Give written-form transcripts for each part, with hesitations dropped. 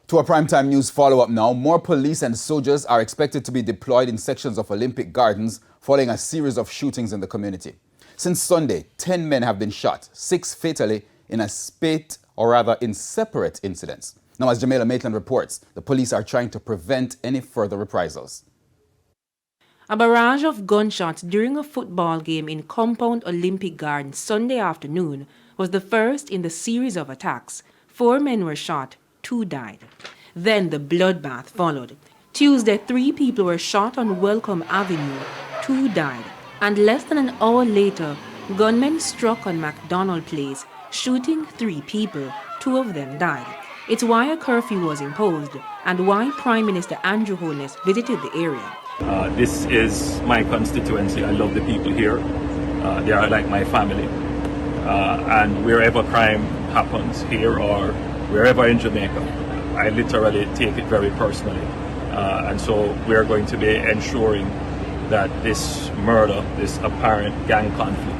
To a primetime news follow-up now, more police and soldiers are expected to be deployed in sections of Olympic Gardens following a series of shootings in the community. Since Sunday, 10 men have been shot, 6 fatally in in separate incidents. Now, as Jamaica Maitland reports, the police are trying to prevent any further reprisals. A barrage of gunshots during a football game in Compound Olympic Gardens Sunday afternoon was the first in the series of attacks. 4 men were shot, 2 died. Then the bloodbath followed. Tuesday, 3 people were shot on Welcome Avenue, 2 died. And less than an hour later, gunmen struck on McDonald Place, shooting 3 people, 2 of them died. It's why a curfew was imposed and why Prime Minister Andrew Holness visited the area. This is my constituency. I love the people here. They are like my family. And wherever crime happens here or wherever in Jamaica, I literally take it very personally. And so we are going to be ensuring that this murder, this apparent gang conflict,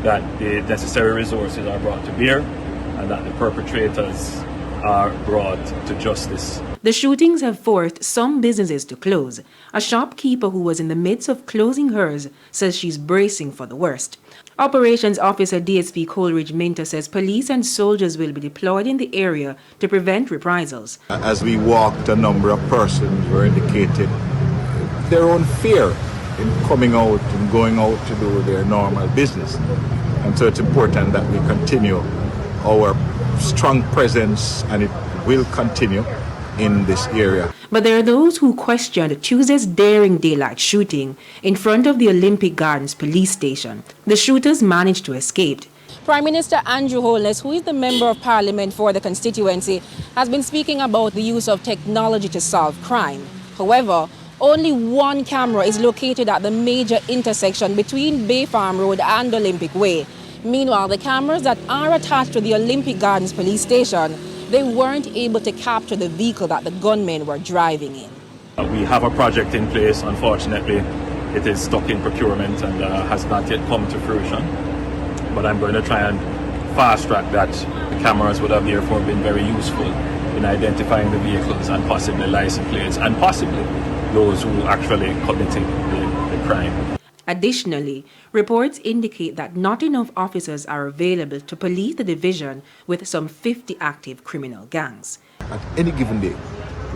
that the necessary resources are brought to bear and that the perpetrators are brought to justice. The shootings have forced some businesses to close. A shopkeeper who was in the midst of closing hers says she's bracing for the worst. Operations Officer DSP Coleridge Mento says police and soldiers will be deployed in the area to prevent reprisals. As we walked, a number of persons were indicated their own fear in coming out and going out to do their normal business. And so it's important that we continue our strong presence, and it will continue in this area. But there are those who questioned Tuesday's daring daylight shooting in front of the Olympic Gardens police station. The shooters managed to escape. Prime Minister Andrew Holness, who is the Member of Parliament for the constituency, has been speaking about the use of technology to solve crime. However, only one camera is located at the major intersection between Bay Farm Road and Olympic Way. Meanwhile, the cameras that are attached to the Olympic Gardens police station, they weren't able to capture the vehicle that the gunmen were driving in. We have a project in place. Unfortunately, it is stuck in procurement and has not yet come to fruition. But I'm going to try and fast track that. The cameras would have therefore been very useful in identifying the vehicles and possibly license plates and possibly those who actually committed the crime. Additionally, reports indicate that not enough officers are available to police the division with some 50 active criminal gangs. At any given day,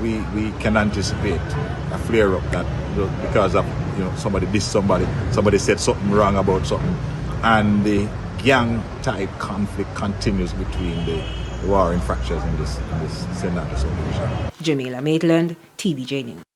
we can anticipate a flare-up that because of somebody said something wrong about something, and the gang-type conflict continues between the warring fractures in this Senate subdivision. Jamaica Maitland, TVJ News.